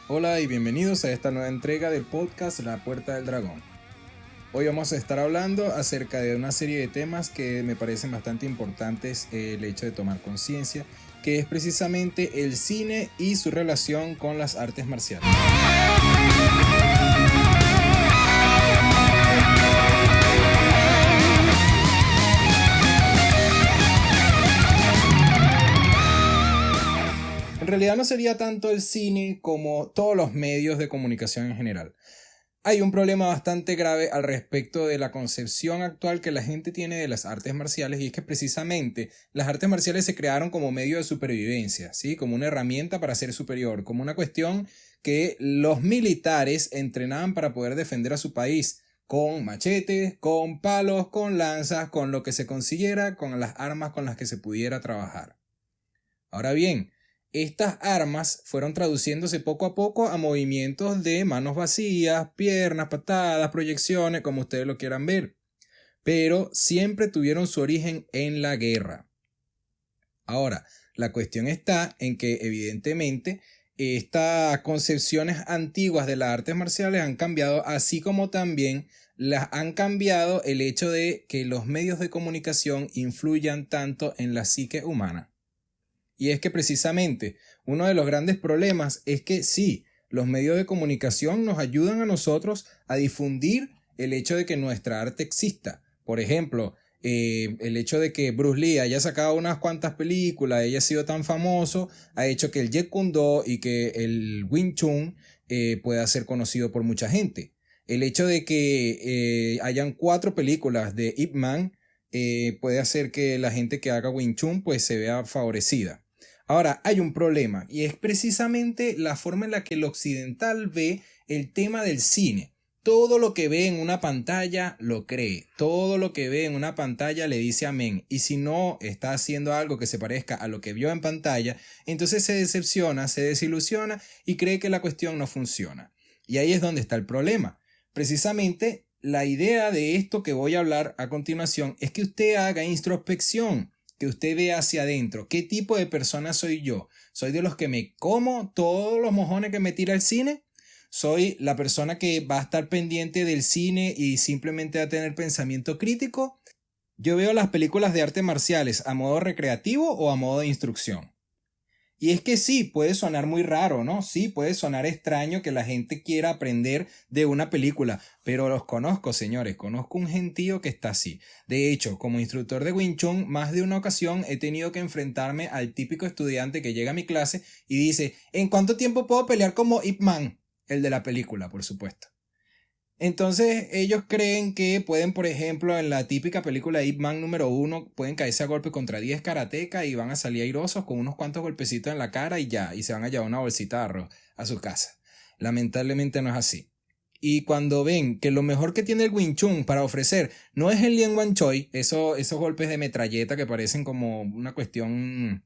Hola y bienvenidos a esta nueva entrega del podcast La Puerta del Dragón. Hoy vamos a estar hablando acerca de una serie de temas que me parecen bastante importantes, el hecho de tomar conciencia, que es precisamente el cine y su relación con las artes marciales. En realidad no sería tanto el cine como todos los medios de comunicación en general. Hay un problema bastante grave al respecto de la concepción actual que la gente tiene de las artes marciales, y es que precisamente las artes marciales se crearon como medio de supervivencia, ¿sí? Como una herramienta para ser superior, como una cuestión que los militares entrenaban para poder defender a su país con machetes, con palos, con lanzas, con lo que se consiguiera, con las armas con las que se pudiera trabajar. Ahora bien, estas armas fueron traduciéndose poco a poco a movimientos de manos vacías, piernas, patadas, proyecciones, como ustedes lo quieran ver, pero siempre tuvieron su origen en la guerra. Ahora, la cuestión está en que evidentemente estas concepciones antiguas de las artes marciales han cambiado, así como también las han cambiado el hecho de que los medios de comunicación influyan tanto en la psique humana. Y es que precisamente uno de los grandes problemas es que sí, los medios de comunicación nos ayudan a nosotros a difundir el hecho de que nuestra arte exista. Por ejemplo, el hecho de que Bruce Lee haya sacado unas cuantas películas, haya sido tan famoso, ha hecho que el Jeet Kune Do y que el Wing Chun pueda ser conocido por mucha gente. El hecho de que hayan 4 películas de Ip Man puede hacer que la gente que haga Wing Chun pues se vea favorecida. Ahora, hay un problema, y es precisamente la forma en la que el occidental ve el tema del cine. Todo lo que ve en una pantalla lo cree, todo lo que ve en una pantalla le dice amén, y si no está haciendo algo que se parezca a lo que vio en pantalla, entonces se decepciona, se desilusiona y cree que la cuestión no funciona. Y ahí es donde está el problema. Precisamente la idea de esto que voy a hablar a continuación es que usted haga introspección, que usted vea hacia adentro. ¿Qué tipo de persona soy yo? ¿Soy de los que me como todos los mojones que me tira el cine? ¿Soy la persona que va a estar pendiente del cine y simplemente va a tener pensamiento crítico? Yo veo las películas de artes marciales a modo recreativo o a modo de instrucción. Y es que sí, puede sonar muy raro, ¿no? Sí, puede sonar extraño que la gente quiera aprender de una película, pero los conozco, señores, conozco un gentío que está así. De hecho, como instructor de Wing Chun, más de una ocasión he tenido que enfrentarme al típico estudiante que llega a mi clase y dice, ¿en cuánto tiempo puedo pelear como Ip Man? El de la película, por supuesto. Entonces ellos creen que pueden, por ejemplo, en la típica película Ip Man número 1, pueden caerse a golpe contra 10 karatecas y van a salir airosos con unos cuantos golpecitos en la cara y ya, y se van a llevar una bolsita de arroz a su casa. Lamentablemente no es así. Y cuando ven que lo mejor que tiene el Wing Chun para ofrecer no es el Lien Wan Choi, esos golpes de metralleta que parecen como una cuestión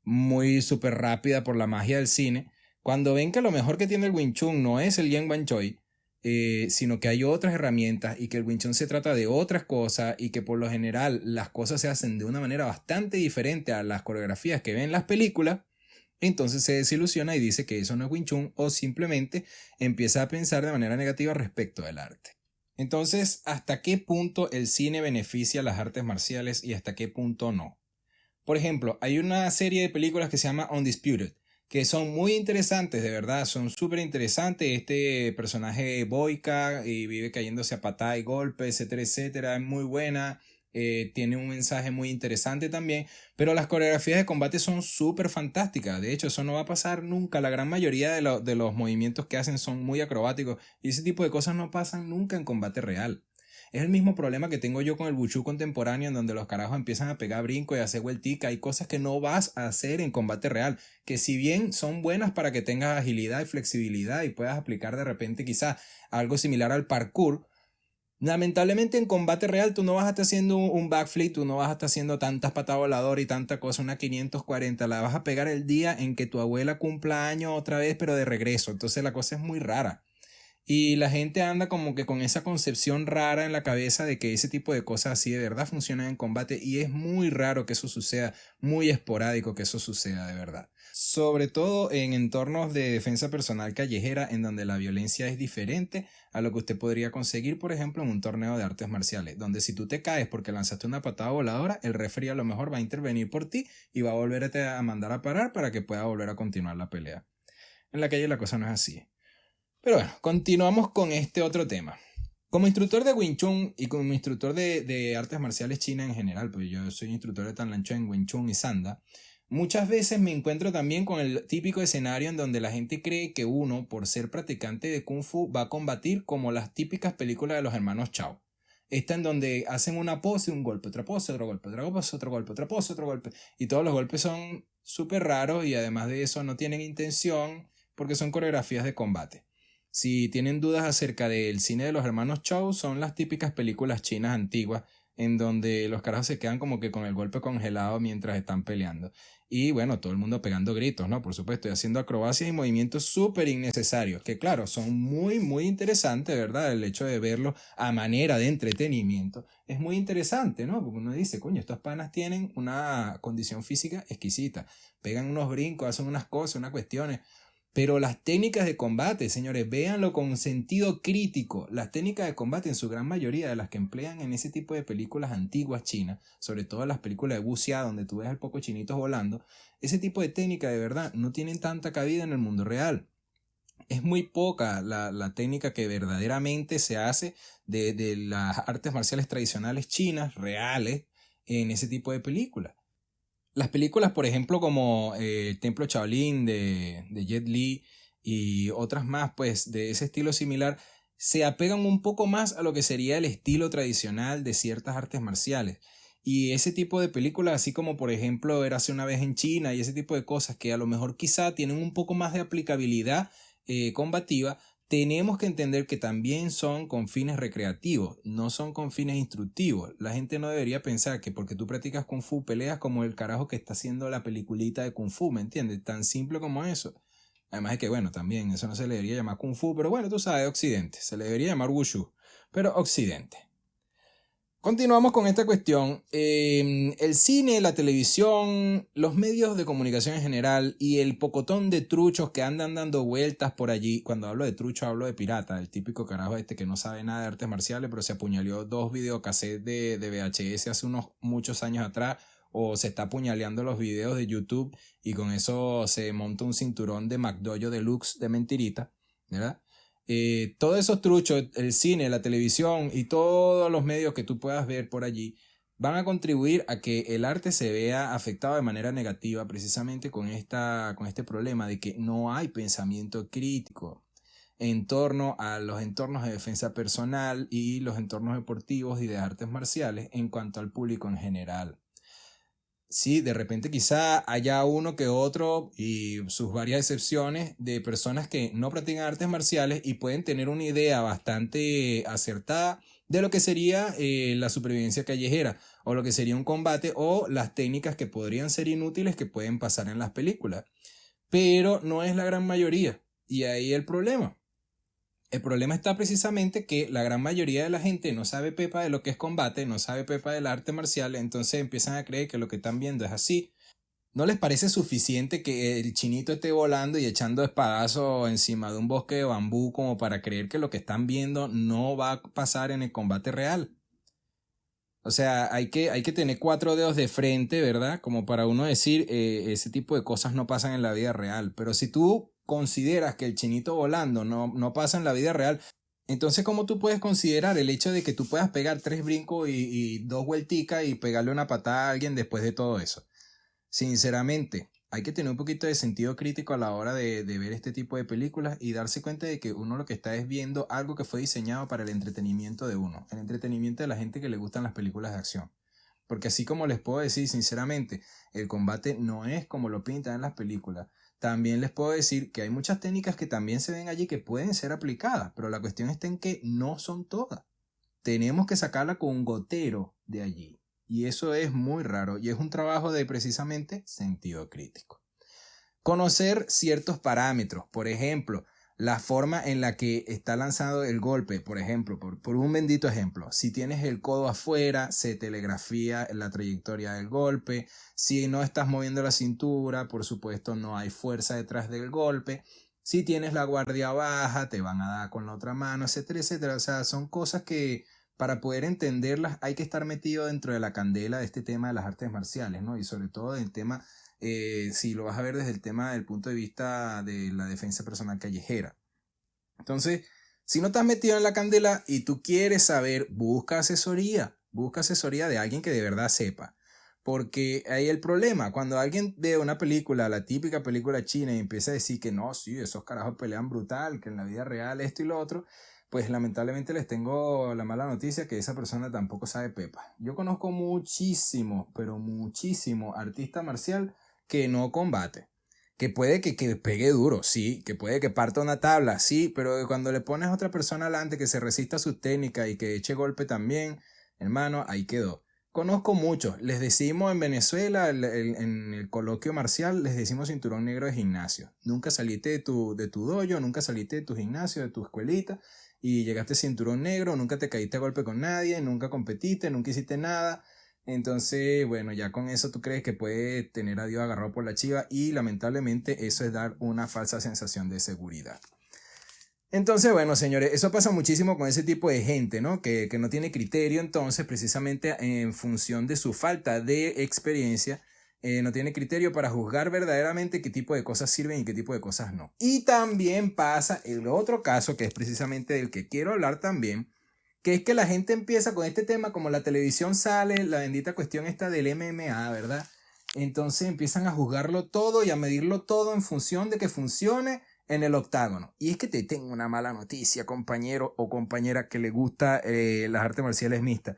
muy súper rápida por la magia del cine, cuando ven que lo mejor que tiene el Wing Chun no es el Lien Wan Choi, sino que hay otras herramientas y que el Wing Chun se trata de otras cosas y que por lo general las cosas se hacen de una manera bastante diferente a las coreografías que ven en las películas, entonces se desilusiona y dice que eso no es Wing Chun o simplemente empieza a pensar de manera negativa respecto del arte. Entonces, ¿hasta qué punto el cine beneficia las artes marciales y hasta qué punto no? Por ejemplo, hay una serie de películas que se llama Undisputed, que son muy interesantes, de verdad, son súper interesantes. Este personaje boica y vive cayéndose a patada y golpes, etcétera, etcétera, es muy buena, tiene un mensaje muy interesante también, pero las coreografías de combate son súper fantásticas. De hecho, eso no va a pasar nunca. La gran mayoría de los movimientos que hacen son muy acrobáticos y ese tipo de cosas no pasan nunca en combate real. Es el mismo problema que tengo yo con el Wushu contemporáneo, en donde los carajos empiezan a pegar brinco y a hacer vueltica. Hay cosas que no vas a hacer en combate real, que si bien son buenas para que tengas agilidad y flexibilidad y puedas aplicar de repente quizás algo similar al parkour, lamentablemente en combate real tú no vas a estar haciendo un backflip, tú no vas a estar haciendo tantas patadas voladoras y tanta cosa, una 540, la vas a pegar el día en que tu abuela cumpla años otra vez, pero de regreso. Entonces la cosa es muy rara. Y la gente anda como que con esa concepción rara en la cabeza de que ese tipo de cosas así de verdad funcionan en combate, y es muy raro que eso suceda, muy esporádico que eso suceda de verdad. sobre todo en entornos de defensa personal callejera en donde la violencia es diferente a lo que usted podría conseguir, por ejemplo, en un torneo de artes marciales, donde si tú te caes porque lanzaste una patada voladora, el referee a lo mejor va a intervenir por ti y va a volverte a mandar a parar para que pueda volver a continuar la pelea. En la calle la cosa no es así. Pero bueno, continuamos con este otro tema. Como instructor de Wing Chun y como instructor de artes marciales chinas en general, pues yo soy instructor de Tan Lan Chuan, Wing Chun y Sanda, muchas veces me encuentro también con el típico escenario en donde la gente cree que uno, por ser practicante de Kung Fu, va a combatir como las típicas películas de los hermanos Chao. Esta en donde hacen una pose, un golpe, otra pose, otro golpe, otra pose, otro golpe, otra pose, otro golpe. Y todos los golpes son súper raros y además de eso no tienen intención porque son coreografías de combate. Si tienen dudas acerca del cine de los hermanos Chow, son las típicas películas chinas antiguas en donde los carajos se quedan como que con el golpe congelado mientras están peleando. Y bueno, todo el mundo pegando gritos, ¿no? Por supuesto, y haciendo acrobacias y movimientos súper innecesarios, que claro, son muy, muy interesantes, ¿verdad? El hecho de verlo a manera de entretenimiento es muy interesante, ¿no? Porque uno dice, coño, estos panas tienen una condición física exquisita, pegan unos brincos, hacen unas cosas, unas cuestiones. Pero las técnicas de combate, señores, véanlo con sentido crítico. Las técnicas de combate, en su gran mayoría de las que emplean en ese tipo de películas antiguas chinas, sobre todo las películas de wuxia, donde tú ves al poco chinitos volando, ese tipo de técnica de verdad no tienen tanta cabida en el mundo real. Es muy poca la técnica que verdaderamente se hace de las artes marciales tradicionales chinas, reales, en ese tipo de películas. Las películas, por ejemplo, como Templo Shaolin de Jet Li y otras más, pues de ese estilo similar, se apegan un poco más a lo que sería el estilo tradicional de ciertas artes marciales. Y ese tipo de películas, así como por ejemplo Érase una vez en China y ese tipo de cosas que a lo mejor quizá tienen un poco más de aplicabilidad combativa, tenemos que entender que también son con fines recreativos, no son con fines instructivos. La gente no debería pensar que porque tú practicas Kung Fu peleas como el carajo que está haciendo la peliculita de Kung Fu, ¿me entiendes? Tan simple como eso. Además de que, bueno, también eso no se le debería llamar Kung Fu, pero bueno, tú sabes, Occidente. Se le debería llamar Wushu, pero Occidente. Continuamos con esta cuestión. El cine, la televisión, los medios de comunicación en general y el pocotón de truchos que andan dando vueltas por allí. Cuando hablo de trucho hablo de pirata, el típico carajo este que no sabe nada de artes marciales, pero se apuñaleó 2 videocassettes de VHS hace unos muchos años atrás, o se está apuñaleando los videos de YouTube y con eso se monta un cinturón de McDojo Deluxe de mentirita, ¿verdad? Todos esos truchos, el cine, la televisión y todos los medios que tú puedas ver por allí van a contribuir a que el arte se vea afectado de manera negativa precisamente con este problema de que no hay pensamiento crítico en torno a los entornos de defensa personal y los entornos deportivos y de artes marciales en cuanto al público en general. Sí, de repente quizá haya uno que otro y sus varias excepciones de personas que no practican artes marciales y pueden tener una idea bastante acertada de lo que sería la supervivencia callejera o lo que sería un combate o las técnicas que podrían ser inútiles que pueden pasar en las películas. Pero no es la gran mayoría y ahí el problema. El problema está precisamente que la gran mayoría de la gente no sabe pepa de lo que es combate, no sabe pepa del arte marcial, entonces empiezan a creer que lo que están viendo es así. ¿No les parece suficiente que el chinito esté volando y echando espadazos encima de un bosque de bambú como para creer que lo que están viendo no va a pasar en el combate real? O sea, hay que tener 4 dedos de frente, ¿verdad? Como para uno decir, ese tipo de cosas no pasan en la vida real. Pero si tú consideras que el chinito volando no pasa en la vida real, entonces ¿cómo tú puedes considerar el hecho de que tú puedas pegar 3 brincos y 2 vuelticas y pegarle una patada a alguien después de todo eso? Sinceramente, hay que tener un poquito de sentido crítico a la hora de ver este tipo de películas y darse cuenta de que uno lo que está es viendo algo que fue diseñado para el entretenimiento de uno, el entretenimiento de la gente que le gustan las películas de acción. Porque así como les puedo decir sinceramente, el combate no es como lo pintan en las películas. También les puedo decir que hay muchas técnicas que también se ven allí que pueden ser aplicadas, pero la cuestión está en que no son todas. Tenemos que sacarla con un gotero de allí. Y eso es muy raro y es un trabajo de precisamente sentido crítico. Conocer ciertos parámetros, por ejemplo, la forma en la que está lanzado el golpe, por ejemplo, por un bendito ejemplo, si tienes el codo afuera, se telegrafía la trayectoria del golpe. Si no estás moviendo la cintura, por supuesto no hay fuerza detrás del golpe. Si tienes la guardia baja, te van a dar con la otra mano, etcétera, etcétera. O sea, son cosas que para poder entenderlas hay que estar metido dentro de la candela de este tema de las artes marciales, ¿no? Y sobre todo del tema, si lo vas a ver desde el tema del punto de vista de la defensa personal callejera. Entonces, si no estás metido en la candela y tú quieres saber, busca asesoría de alguien que de verdad sepa. Porque ahí el problema, cuando alguien ve una película, la típica película china, y empieza a decir que no, sí, esos carajos pelean brutal, que en la vida real esto y lo otro, pues lamentablemente les tengo la mala noticia que esa persona tampoco sabe pepa. Yo conozco muchísimo, pero muchísimo artista marcial que no combate. Que puede que pegue duro, sí, que puede que parta una tabla, sí, pero cuando le pones a otra persona adelante que se resista a su técnica y que eche golpe también, hermano, ahí quedó. Conozco muchos, les decimos en Venezuela, en el coloquio marcial, les decimos cinturón negro de gimnasio. Nunca saliste de tu dojo, nunca saliste de tu gimnasio, de tu escuelita, y llegaste cinturón negro, nunca te caíste a golpe con nadie, nunca competiste, nunca hiciste nada. Entonces, bueno, ya con eso tú crees que puede tener a Dios agarrado por la chiva y lamentablemente eso es dar una falsa sensación de seguridad. Entonces, bueno, señores, eso pasa muchísimo con ese tipo de gente, ¿no? Que no tiene criterio, entonces, precisamente en función de su falta de experiencia, no tiene criterio para juzgar verdaderamente qué tipo de cosas sirven y qué tipo de cosas no. Y también pasa el otro caso, que es precisamente del que quiero hablar también, que es que la gente empieza con este tema, como la televisión sale, la bendita cuestión esta del MMA, ¿verdad? Entonces empiezan a juzgarlo todo y a medirlo todo en función de que funcione en el octágono. Y es que te tengo una mala noticia, compañero o compañera que le gusta las artes marciales mixtas.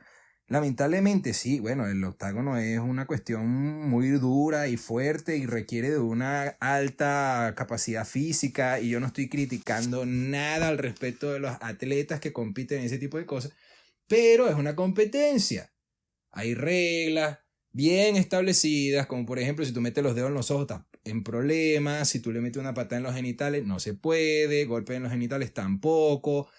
Lamentablemente sí, bueno, el octágono es una cuestión muy dura y fuerte y requiere de una alta capacidad física y yo no estoy criticando nada al respecto de los atletas que compiten en ese tipo de cosas, pero es una competencia. Hay reglas bien establecidas, como por ejemplo si tú metes los dedos en los ojos estás en problemas, si tú le metes una patada en los genitales no se puede, golpe en los genitales tampoco,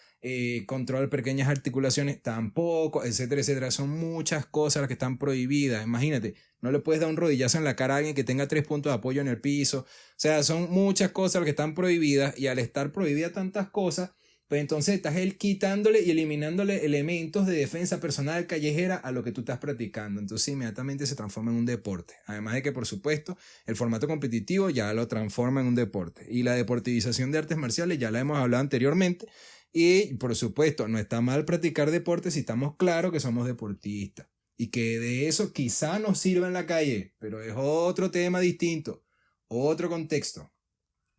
control de pequeñas articulaciones tampoco, etcétera, etcétera. Son muchas cosas las que están prohibidas. Imagínate, no le puedes dar un rodillazo en la cara a alguien que tenga 3 puntos de apoyo en el piso. O sea, son muchas cosas las que están prohibidas y al estar prohibidas tantas cosas, pues entonces estás quitándole y eliminándole elementos de defensa personal callejera a lo que tú estás practicando. Entonces inmediatamente se transforma en un deporte. Además de que, por supuesto, el formato competitivo ya lo transforma en un deporte. Y la deportivización de artes marciales ya la hemos hablado anteriormente. Y, por supuesto, no está mal practicar deportes si estamos claros que somos deportistas. Y que de eso quizá nos sirva en la calle, pero es otro tema distinto, otro contexto.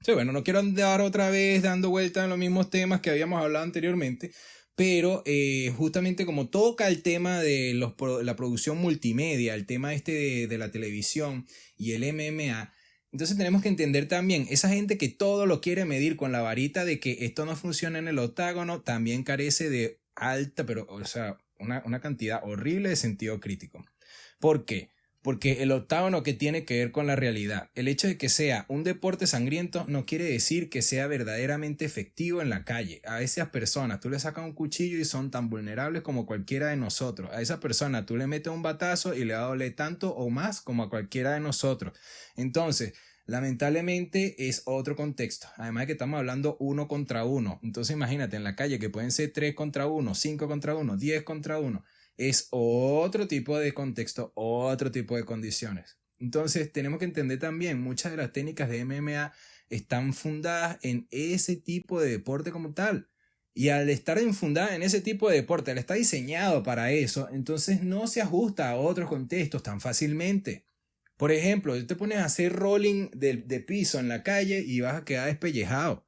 Sí, bueno, no quiero andar otra vez dando vueltas en los mismos temas que habíamos hablado anteriormente, pero justamente como toca el tema de la producción multimedia, el tema de la televisión y el MMA, entonces tenemos que entender también, esa gente que todo lo quiere medir con la varita de que esto no funciona en el octágono, también carece de alta, pero, o sea, una cantidad horrible de sentido crítico. ¿Por qué? Porque el octágono que tiene que ver con la realidad. El hecho de que sea un deporte sangriento no quiere decir que sea verdaderamente efectivo en la calle. A esas personas tú le sacas un cuchillo y son tan vulnerables como cualquiera de nosotros. A esa persona tú le metes un batazo y le va a doler tanto o más como a cualquiera de nosotros. Entonces, lamentablemente es otro contexto. Además de que estamos hablando 1 contra 1. Entonces imagínate en la calle que pueden ser 3 contra 1, 5 contra 1, 10 contra 1. Es otro tipo de contexto, otro tipo de condiciones. Entonces tenemos que entender también, muchas de las técnicas de MMA están fundadas en ese tipo de deporte como tal. Y al estar infundada en ese tipo de deporte, al estar diseñado para eso, entonces no se ajusta a otros contextos tan fácilmente. Por ejemplo, tú te pones a hacer rolling de piso en la calle y vas a quedar despellejado.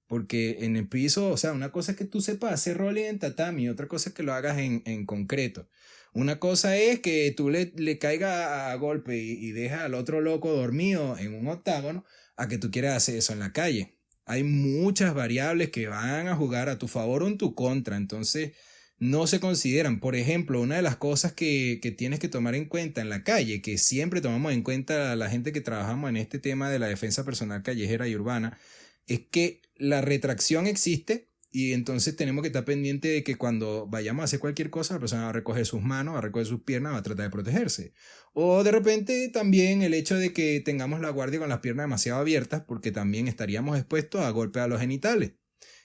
Porque en el piso, o sea, una cosa es que tú sepas hacer rolling en tatami, otra cosa es que lo hagas en concreto. Una cosa es que tú le caigas a golpe y dejas al otro loco dormido en un octágono, a que tú quieras hacer eso en la calle. Hay muchas variables que van a jugar a tu favor o en tu contra, entonces no se consideran. Por ejemplo, una de las cosas que tienes que tomar en cuenta en la calle, que siempre tomamos en cuenta la gente que trabajamos en este tema de la defensa personal callejera y urbana, es que la retracción existe y entonces tenemos que estar pendiente de que cuando vayamos a hacer cualquier cosa, la persona va a recoger sus manos, va a recoger sus piernas, va a tratar de protegerse. O de repente también el hecho de que tengamos la guardia con las piernas demasiado abiertas, porque también estaríamos expuestos a golpes a los genitales.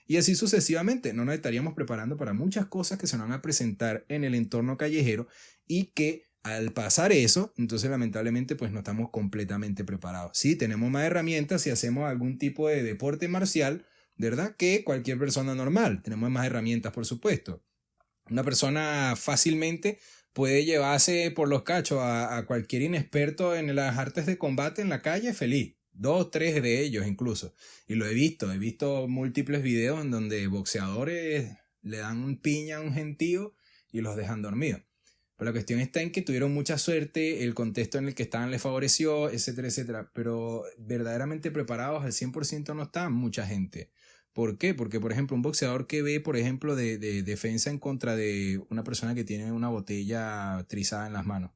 Y así sucesivamente, no nos estaríamos preparando para muchas cosas que se nos van a presentar en el entorno callejero y que al pasar eso, entonces lamentablemente pues no estamos completamente preparados. Sí, tenemos más herramientas si hacemos algún tipo de deporte marcial, ¿verdad? Que cualquier persona normal. Tenemos más herramientas, por supuesto. Una persona fácilmente puede llevarse por los cachos a cualquier inexperto en las artes de combate en la calle feliz. 2, 3 de ellos incluso. Y lo he visto múltiples videos en donde boxeadores le dan un piña a un gentío y los dejan dormidos. Pero la cuestión está en que tuvieron mucha suerte, el contexto en el que estaban les favoreció, etcétera, etcétera. Pero verdaderamente preparados al 100% no está mucha gente. ¿Por qué? Porque, por ejemplo, un boxeador que ve, por ejemplo, de defensa en contra de una persona que tiene una botella trizada en las manos.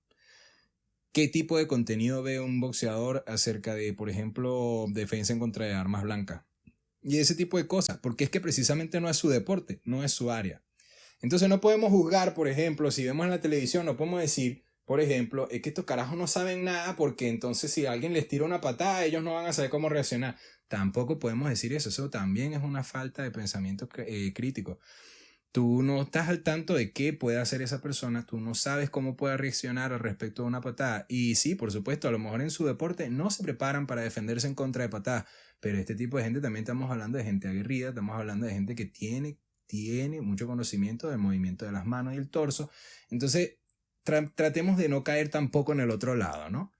¿Qué tipo de contenido ve un boxeador acerca de, por ejemplo, defensa en contra de armas blancas? Y ese tipo de cosas, porque es que precisamente no es su deporte, no es su área. Entonces no podemos juzgar, por ejemplo, si vemos en la televisión, no podemos decir, por ejemplo, es que estos carajos no saben nada porque entonces si alguien les tira una patada, ellos no van a saber cómo reaccionar. Tampoco podemos decir eso, eso también es una falta de pensamiento crítico. Tú no estás al tanto de qué puede hacer esa persona, tú no sabes cómo puede reaccionar al respecto de una patada. Y sí, por supuesto, a lo mejor en su deporte no se preparan para defenderse en contra de patadas, pero este tipo de gente también estamos hablando de gente aguerrida, estamos hablando de gente que tiene mucho conocimiento del movimiento de las manos y el torso. Entonces, tratemos de no caer tampoco en el otro lado, ¿no?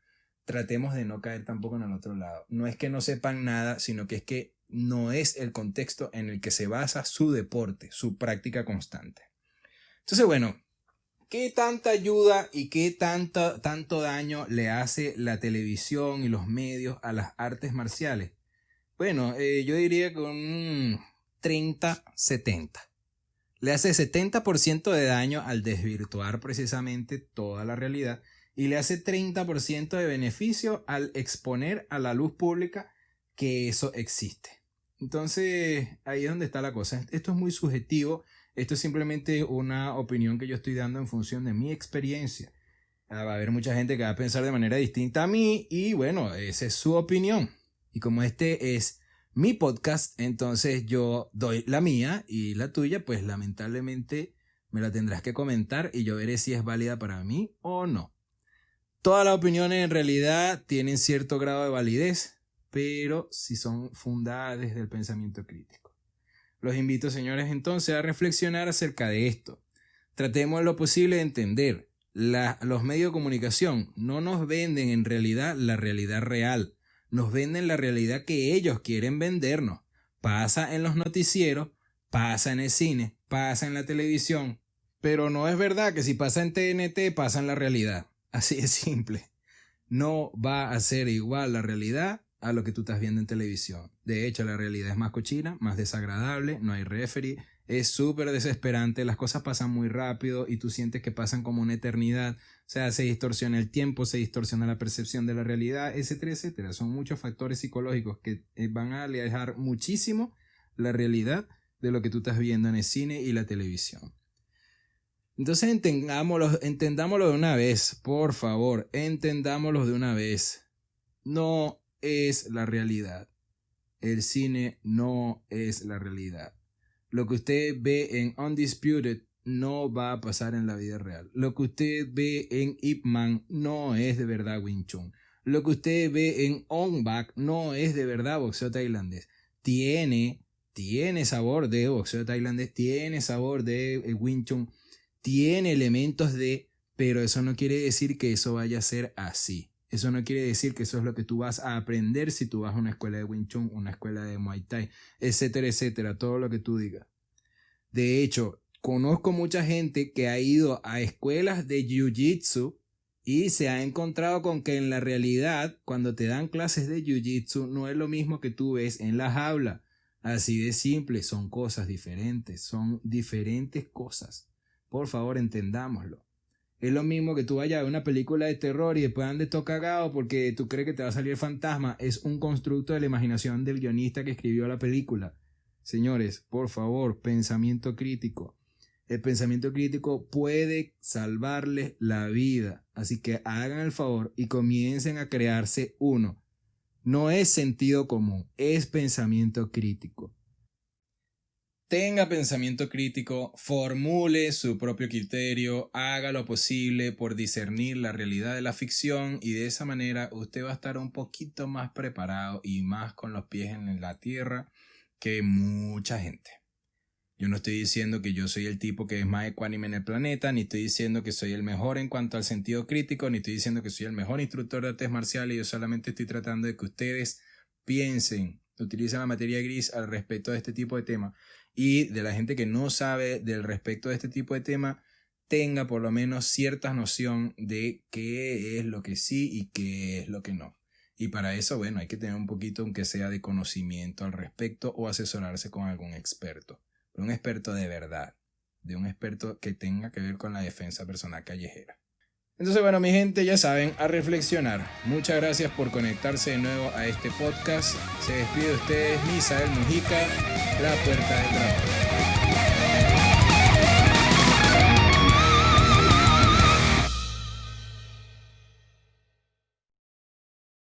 Tratemos de no caer tampoco en el otro lado. No es que no sepan nada, sino que es que no es el contexto en el que se basa su deporte, su práctica constante. Entonces, bueno, ¿qué tanta ayuda y qué tanto daño le hace la televisión y los medios a las artes marciales? Bueno, yo diría que un 30-70. Le hace 70% de daño al desvirtuar precisamente toda la realidad y le hace 30% de beneficio al exponer a la luz pública que eso existe. Entonces, ahí es donde está la cosa. Esto es muy subjetivo. Esto es simplemente una opinión que yo estoy dando en función de mi experiencia. Va a haber mucha gente que va a pensar de manera distinta a mí y bueno, esa es su opinión. Y como este es mi podcast, entonces yo doy la mía y la tuya, pues lamentablemente me la tendrás que comentar y yo veré si es válida para mí o no. Todas las opiniones en realidad tienen cierto grado de validez, pero si son fundadas desde el pensamiento crítico. Los invito, señores, entonces a reflexionar acerca de esto. Tratemos lo posible de entender. Los medios de comunicación no nos venden en realidad la realidad real. Nos venden la realidad que ellos quieren vendernos. Pasa en los noticieros, pasa en el cine, pasa en la televisión. Pero no es verdad que si pasa en TNT, pasa en la realidad. Así de simple. No va a ser igual la realidad a lo que tú estás viendo en televisión. De hecho, la realidad es más cochina, más desagradable, no hay referee, es súper desesperante, las cosas pasan muy rápido y tú sientes que pasan como una eternidad. O sea, se distorsiona el tiempo, se distorsiona la percepción de la realidad, etcétera, etcétera. Son muchos factores psicológicos que van a alejar muchísimo la realidad de lo que tú estás viendo en el cine y la televisión. Entonces entendámoslo de una vez, por favor, entendámoslo de una vez. No es la realidad. El cine no es la realidad. Lo que usted ve en Undisputed no va a pasar en la vida real. Lo que usted ve en Ip Man no es de verdad Wing Chun. Lo que usted ve en Ong Bak no es de verdad boxeo tailandés. Tiene sabor de boxeo tailandés, tiene sabor de Wing Chun, tiene elementos de, pero eso no quiere decir que eso vaya a ser así. Eso no quiere decir que eso es lo que tú vas a aprender si tú vas a una escuela de Wing Chun, una escuela de Muay Thai, etcétera, etcétera, todo lo que tú digas. De hecho, conozco mucha gente que ha ido a escuelas de Jiu-Jitsu y se ha encontrado con que en la realidad, cuando te dan clases de Jiu-Jitsu, no es lo mismo que tú ves en la jaula. Así de simple, son cosas diferentes, son diferentes cosas. Por favor, entendámoslo. Es lo mismo que tú vayas a ver una película de terror y después andes todo cagado porque tú crees que te va a salir el fantasma. Es un constructo de la imaginación del guionista que escribió la película. Señores, por favor, pensamiento crítico. El pensamiento crítico puede salvarles la vida. Así que hagan el favor y comiencen a crearse uno. No es sentido común, es pensamiento crítico. Tenga pensamiento crítico, formule su propio criterio, haga lo posible por discernir la realidad de la ficción y de esa manera usted va a estar un poquito más preparado y más con los pies en la tierra que mucha gente. Yo no estoy diciendo que yo soy el tipo que es más ecuánime en el planeta, ni estoy diciendo que soy el mejor en cuanto al sentido crítico, ni estoy diciendo que soy el mejor instructor de artes marciales. Yo solamente estoy tratando de que ustedes piensen, utilicen la materia gris al respecto de este tipo de temas. Y de la gente que no sabe del respecto de este tipo de tema, tenga por lo menos cierta noción de qué es lo que sí y qué es lo que no. Y para eso, bueno, hay que tener un poquito, aunque sea de conocimiento al respecto o asesorarse con algún experto. Pero un experto de verdad, de un experto que tenga que ver con la defensa personal callejera. Entonces, bueno, mi gente, ya saben, a reflexionar. Muchas gracias por conectarse de nuevo a este podcast. Se despide de ustedes, Misael Mujica, La Puerta del Dragón.